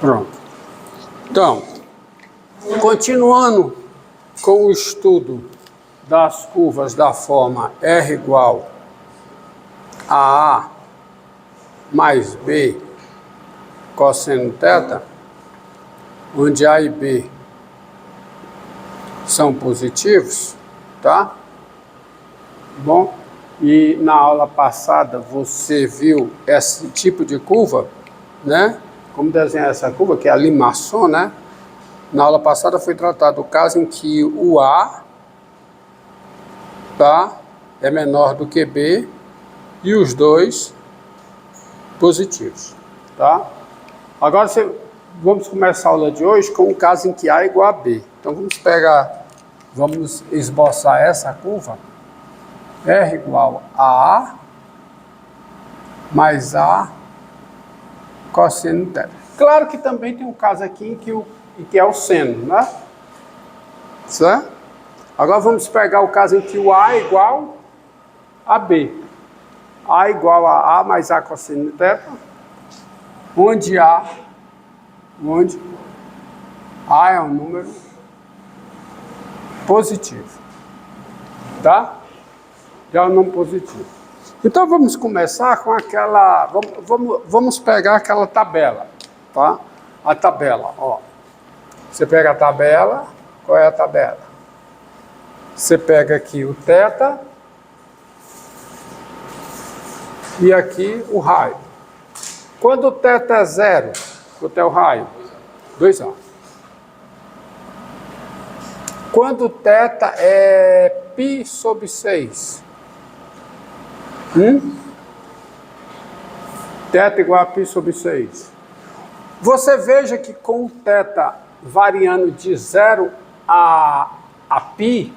Pronto. Então, continuando com o estudo das curvas da forma R igual a A mais B cosseno θ, onde A e B são positivos, tá? Bom, e na aula passada você viu esse tipo de curva, né? Como desenhar essa curva, que é a limaçon, né? Na aula passada foi tratado o caso em que o A, tá, é menor do que B e os dois positivos, tá? Agora vamos começar a aula de hoje com o caso em que A é igual a B. Então vamos esboçar essa curva. R igual a A mais A cosseno θ. Claro que também tem um caso aqui em que é o seno, né? Certo? Agora vamos pegar o caso em que o A é igual a B. A igual a A mais A cosseno θ, onde A é um número positivo, tá? É um número positivo. Então vamos começar com aquela, vamos pegar aquela tabela, tá? A tabela, ó. Você pega a tabela, qual é a tabela? Você pega aqui o θ e aqui o raio. Quando o θ é zero, quanto é o raio? 2A. Quando o θ é π sobre 6, θ igual a π sobre 6. Você veja que com o θ variando de 0 a π,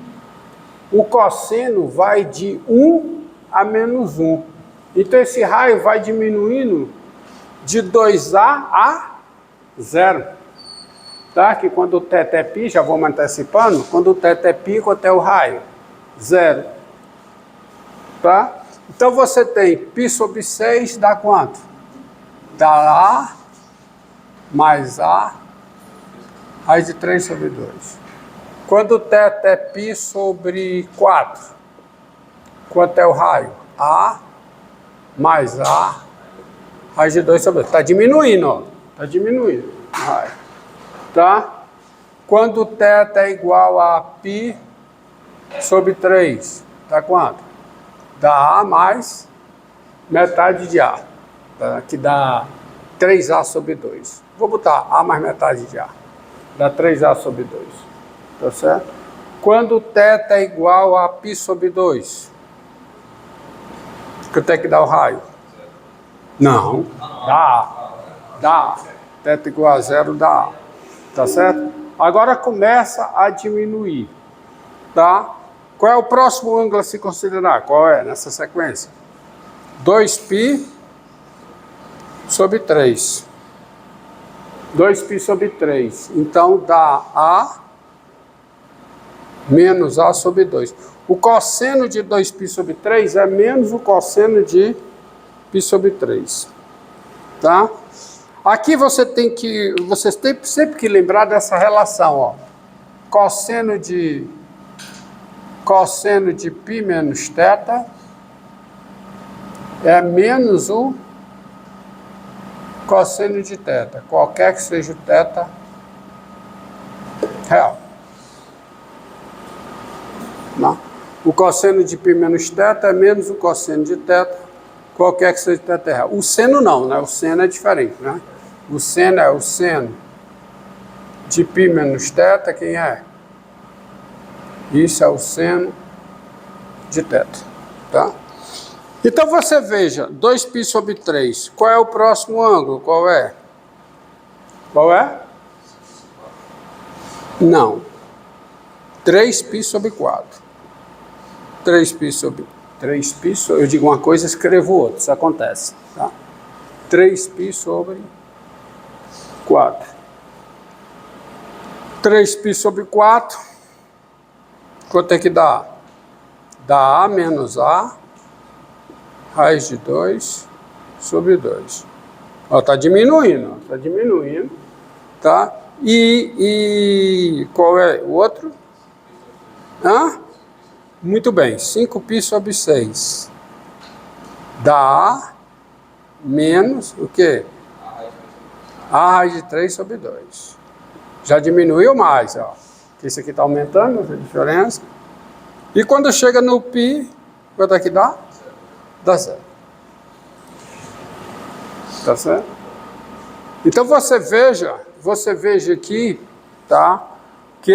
o cosseno vai de 1 a menos 1. Então esse raio vai diminuindo de 2A a 0. Tá? Que quando o θ é π, já vamos antecipando, quando o θ é π, quanto é o raio? 0. Tá? Então você tem π sobre 6 dá quanto? Dá A mais A raiz de 3 sobre 2. Quando o θ é π sobre 4, quanto é o raio? A mais A raiz de 2 sobre 2. Está diminuindo, ó. Está diminuindo o raio. Tá? Quando o θ é igual a π sobre 3, dá quanto? Dá A mais metade de A, tá? Que dá 3A sobre 2. Vou botar A mais metade de A. Dá 3A sobre 2. Tá certo? Quando o θ é igual a π sobre 2, quanto é que dá o raio? Não. Dá A. Dá A. θ igual a 0 dá A. Tá certo? Agora começa a diminuir. Tá? Qual é o próximo ângulo a se considerar? Qual é nessa sequência? 2π sobre 3. 2π sobre 3. Então dá A menos A sobre 2. O cosseno de 2π sobre 3 é menos o cosseno de π sobre 3. Tá? Aqui vocês têm sempre que lembrar dessa relação, ó. Cosseno de π menos θ é menos o cosseno de θ, qualquer que seja o θ real. Não? O cosseno de π menos θ é menos o cosseno de θ, qualquer que seja o θ real. O seno não, né? O seno é diferente, né? O seno é o seno de π menos θ, quem é? Isso é o seno de θ, tá? Então você veja, 2π sobre 3, qual é o próximo ângulo? Qual é? Qual é? Não. 3π sobre 4. 3π sobre... eu digo uma coisa, escrevo outra, isso acontece, tá? 3π sobre 4. 3π sobre 4, quanto é que dá? Dá A menos A raiz de 2 sobre 2. Ó, tá diminuindo, ó, tá diminuindo. tá? E qual é o outro? Muito bem, 5π sobre 6 dá menos o quê? A raiz de 3 sobre 2. Já diminuiu mais, ó. Que isso aqui está aumentando, a diferença. E quando chega no π, quanto é que dá? Dá 0. Tá certo? Então você veja aqui, tá? Que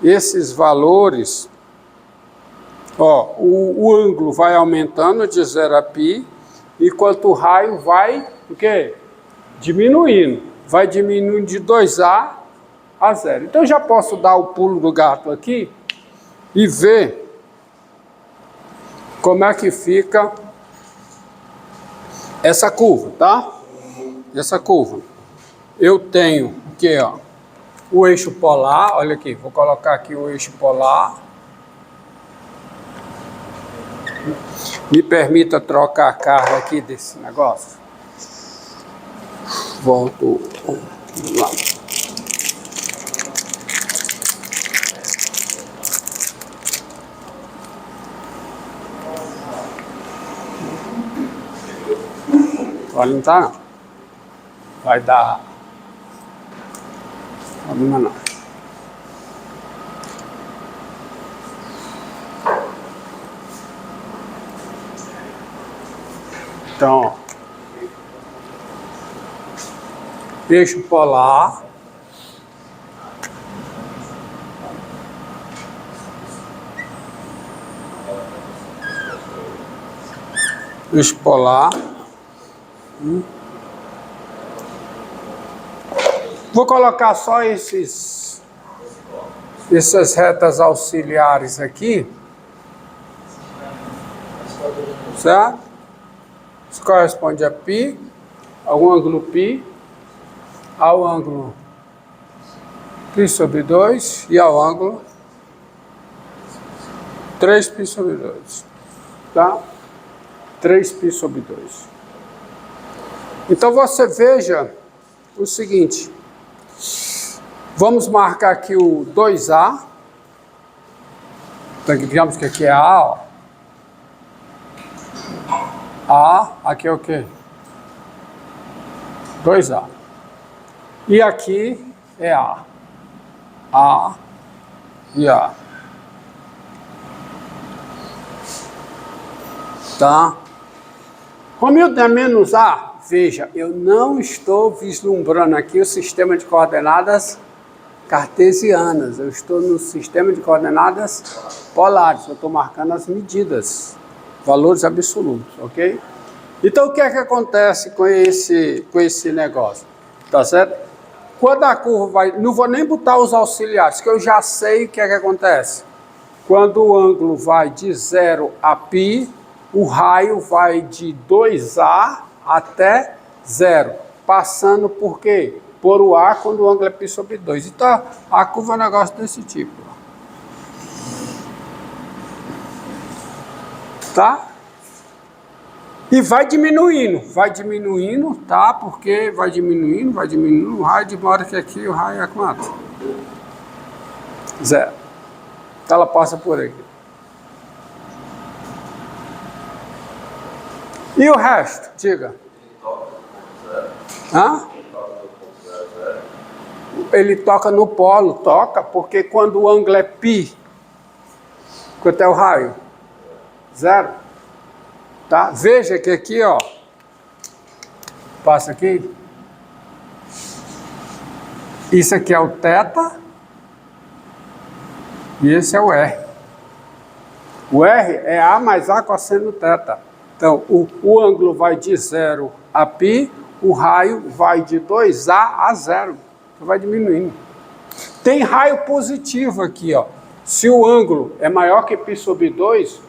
esses valores, ó, o ângulo vai aumentando de 0 a π, enquanto o raio vai, o quê? Diminuindo. Vai diminuindo de 2A a 0. Então eu já posso dar o pulo do gato aqui e ver como é que fica essa curva, tá? Essa curva. Eu tenho o quê, ó? O eixo polar, olha aqui, vou colocar aqui o eixo polar. Me permita trocar a carga aqui desse negócio. Volto lá. Olha, não tá, não. Vai dar problema não. Então, ó, eixo polar, eixo polar. Vou colocar só essas retas auxiliares aqui, certo? Isso corresponde a π, ao ângulo π, ao ângulo π sobre 2 e ao ângulo 3π sobre 2, tá? 3π sobre 2. Então você veja o seguinte, vamos marcar aqui o 2A, então digamos que aqui é A, ó. A, aqui é o quê? 2A. E aqui é A. A e A. Tá? Como eu der menos A, veja, eu não estou vislumbrando aqui o sistema de coordenadas cartesianas. Eu estou no sistema de coordenadas polares. Eu estou marcando as medidas, valores absolutos, ok? Então, o que é que acontece com esse negócio? Tá certo? Quando a curva vai... Não vou nem botar os auxiliares, que eu já sei o que é que acontece. Quando o ângulo vai de 0 a π, o raio vai de 2A até 0. Passando por quê? Por o A quando o ângulo é π sobre 2. Então, a curva é um negócio desse tipo. Tá? E vai diminuindo, tá? Porque vai diminuindo, o raio de uma hora que aqui o raio é quanto? 0. Então ela passa por aqui. E o resto? Diga. Ele toca no polo, toca, porque quando o ângulo é π, quanto é o raio? 0. Tá? Veja que aqui, ó, passa aqui, isso aqui é o θ e esse é o R. O R é A mais A cosseno θ. Então, o ângulo vai de 0 a π, o raio vai de 2A a 0. Então, vai diminuindo. Tem raio positivo aqui, ó. Se o ângulo é maior que π sobre 2,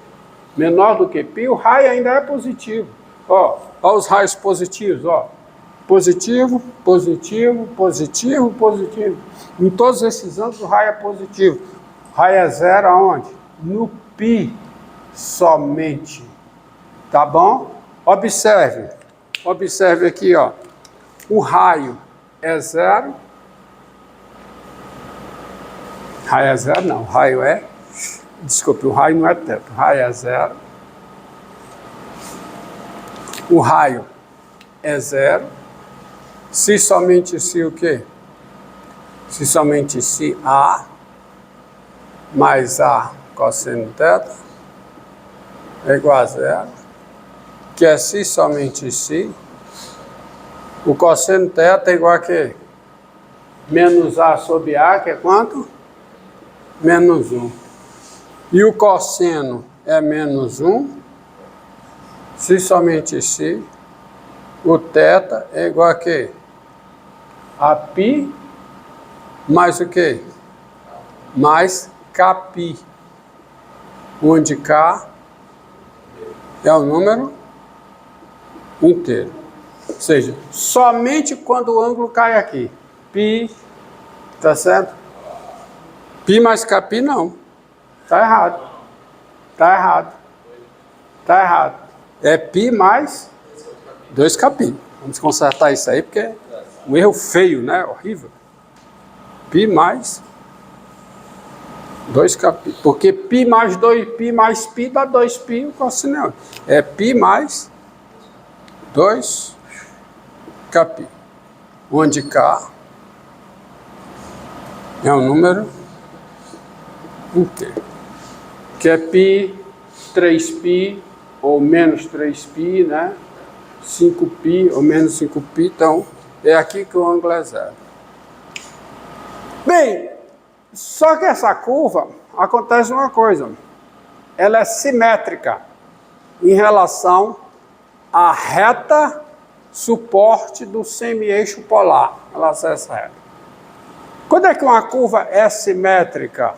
menor do que π, o raio ainda é positivo. Ó os raios positivos, ó. Positivo, positivo, positivo, positivo. Em todos esses ângulos o raio é positivo. O raio é 0 aonde? No π somente. Tá bom? Observe aqui, ó. O raio é 0. Raio é 0, não. Raio é... Desculpe, o raio não é teta. O raio é 0. O raio é 0. Se somente se o quê? Se somente se A mais A cosseno teta é igual a 0. Que é se somente se. O cosseno teta é igual a quê? Menos A sobre A, que é quanto? Menos 1. E o cosseno é menos 1. Se somente se. O teta é igual a quê? A π mais o quê? Mais kπ. Onde K é o número inteiro. Ou seja, somente quando o ângulo cai aqui. Π, tá certo? Π mais kπ não. Tá errado. Tá errado. Tá errado. É π mais 2kπ. Vamos consertar isso aí, porque é um erro feio, né? Horrível. Π mais 2kπ. Porque π mais 2π mais π dá 2π, o cosseno é π mais 2kπ. Onde K é um número inteiro. Que é π, 3π ou menos 3π, né? 5π ou menos 5π. Então, é aqui que o ângulo é 0. Bem, só que essa curva, acontece uma coisa. Ela é simétrica em relação à reta suporte do semi-eixo polar. Ela é essa reta. Quando é que uma curva é simétrica?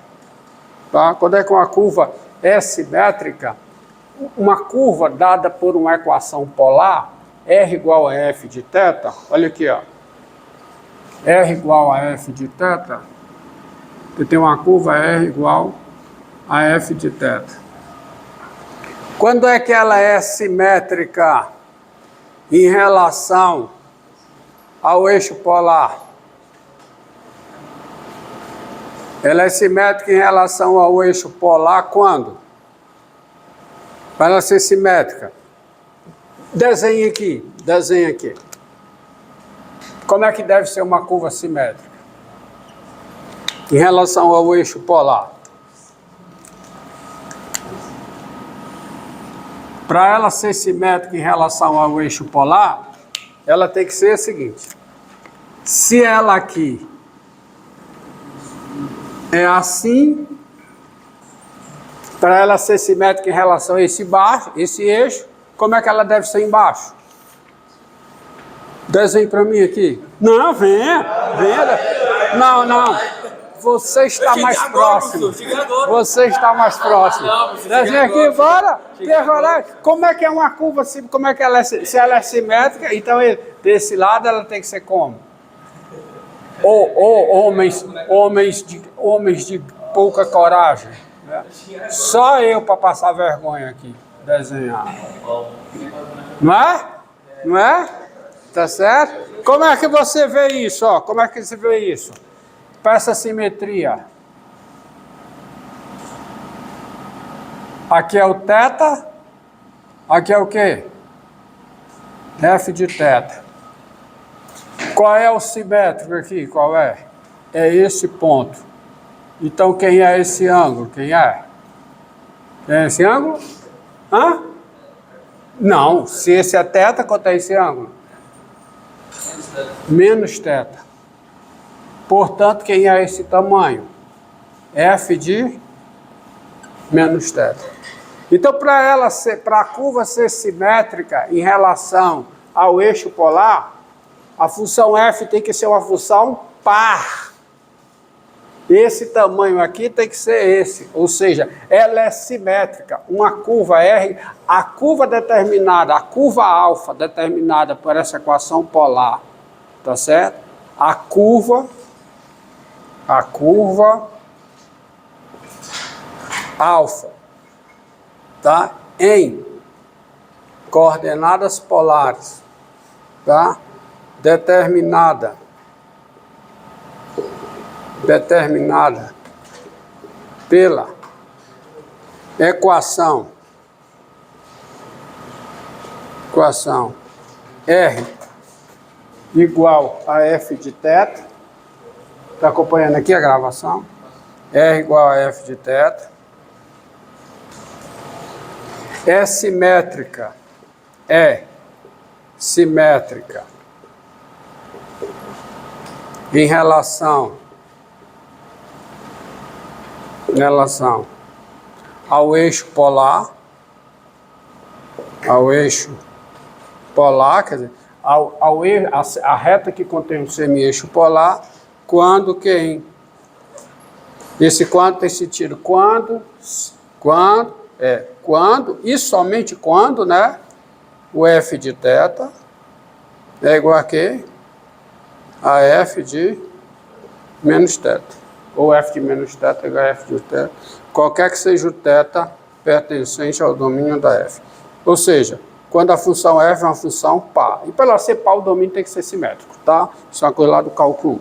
Tá? Quando é que uma curva é simétrica? Uma curva dada por uma equação polar, R igual a F de θ, olha aqui, ó. R igual a F de θ, você tem uma curva R igual a F de θ. Quando é que ela é simétrica em relação ao eixo polar? Ela é simétrica em relação ao eixo polar quando? Para ela ser simétrica. Desenhe aqui, desenhe aqui. Como é que deve ser uma curva simétrica em relação ao eixo polar? Para ela ser simétrica em relação ao eixo polar, ela tem que ser a seguinte. Se ela aqui é assim, para ela ser simétrica em relação a esse eixo, como é que ela deve ser embaixo? Desenhe para mim aqui. Não, venha. Não. Você está mais próximo. Você está mais próximo. Desenhe aqui, bora. Como é que é uma curva? Como é que ela é? Se ela é simétrica, então desse lado ela tem que ser como? Homens de pouca coragem. Né? Só eu para passar vergonha aqui, desenhar. Não é? Não é? Tá certo? Como é que você vê isso? Ó? Como é que você vê isso? Para essa simetria. Aqui é o θ. Aqui é o quê? F de θ. Qual é o simétrico aqui? Qual é? É esse ponto. Então, quem é esse ângulo? Quem é? Quem é esse ângulo? Hã? Não. Se esse é θ, quanto é esse ângulo? Menos θ. Portanto, quem é esse tamanho? F de menos θ. Então, para a curva ser simétrica em relação ao eixo polar, a função f tem que ser uma função par. Esse tamanho aqui tem que ser esse, ou seja, ela é simétrica. Uma curva R, a curva determinada, a curva alfa determinada por essa equação polar, tá certo? A curva alfa, tá? Em coordenadas polares, tá? determinada pela equação R igual a F de θ. Está acompanhando aqui a gravação? R igual a F de θ. É simétrica em relação ao eixo polar, quer dizer, a reta que contém o semi-eixo polar, quando quem? Quando tem sentido quando e somente quando, né? O F de θ é igual a quê? A F de menos θ. Ou F de menos θ é igual a F de θ. Qualquer que seja o θ pertencente ao domínio da F. Ou seja, quando a função F é uma função par. E para ela ser par, o domínio tem que ser simétrico, tá? Isso é uma coisa lá do cálculo 1.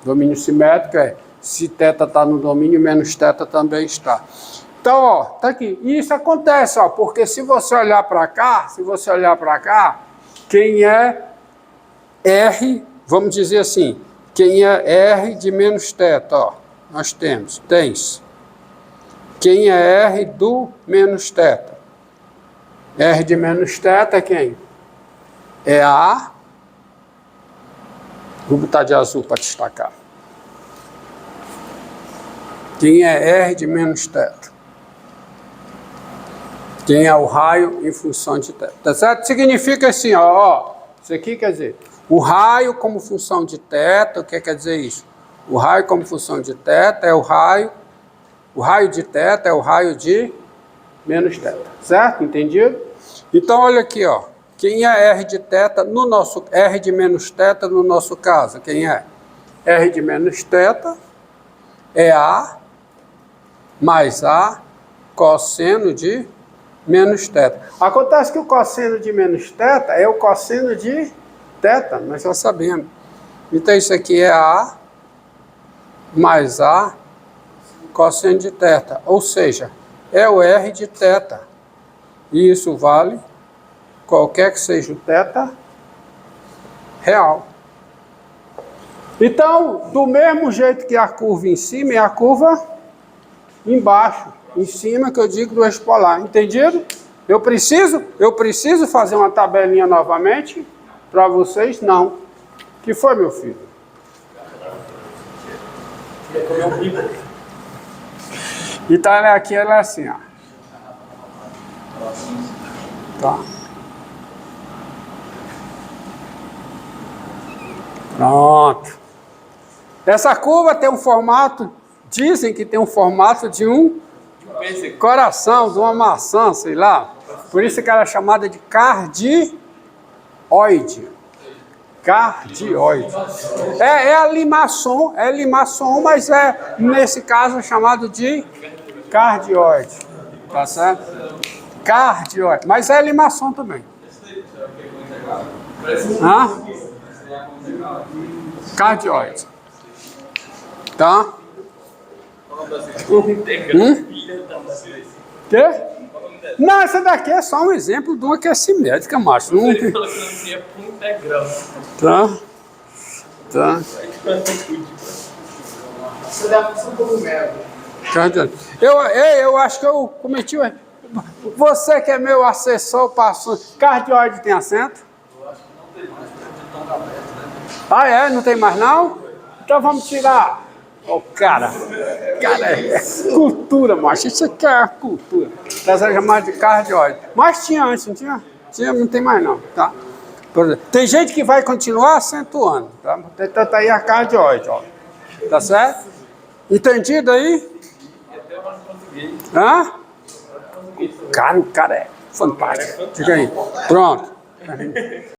Domínio simétrico é se θ está no domínio, menos θ também está. Então, ó, tá aqui. E isso acontece, ó, porque se você olhar para cá, quem é R, vamos dizer assim, quem é R de menos θ, ó, nós tens. Quem é R do menos θ? R de menos θ é quem? É a... Vou botar de azul para destacar. Quem é R de menos θ? Quem é o raio em função de θ, tá certo? Significa assim, ó, isso aqui quer dizer, o raio como função de θ, o que quer dizer isso? O raio como função de θ é o raio de θ é o raio de menos θ, certo? Entendido? Então, olha aqui, ó, quem é R de θ no nosso, R de menos θ no nosso caso, quem é? R de menos θ é A mais A cosseno de menos θ. Acontece que o cosseno de menos θ é o cosseno de θ, nós já sabemos. Então isso aqui é A mais A cosseno de θ, ou seja, é o R de θ. E isso vale qualquer que seja o θ real. Então, do mesmo jeito que a curva em cima é a curva embaixo. Em cima que eu digo do eixo polar, entendido? Eu preciso fazer uma tabelinha novamente para vocês? Não. O que foi, meu filho? Então aqui ela é assim, ó. Tá. Pronto. Essa curva tem um formato, dizem que tem um formato de um coração, de uma maçã, sei lá. Por isso que ela é chamada de cardioide. Cardioide. É limaçom, mas nesse caso, chamado de cardioide. Tá certo? Cardioide. Mas é limaçom também. Hã? Cardioide. Tá? Quê? Não, essa daqui é só um exemplo de uma que é simétrica, macho. Não tem... Tá. Tá. Eu acho que eu cometi... Você que é meu assessor, passou... Cardioide tem acento? Eu acho que não tem mais. Ah, é? Não tem mais, não? Então vamos tirar... Oh, cara, é cultura, macho. Isso aqui é cultura. Essa é chamada de cardioide. Mas tinha antes, não tinha? Não tem mais não, tá? Tem gente que vai continuar acentuando, tá? Tanto aí a cardioide, ó. Tá certo? Entendido aí? Hã? O cara é fantástico. Fica aí. Pronto.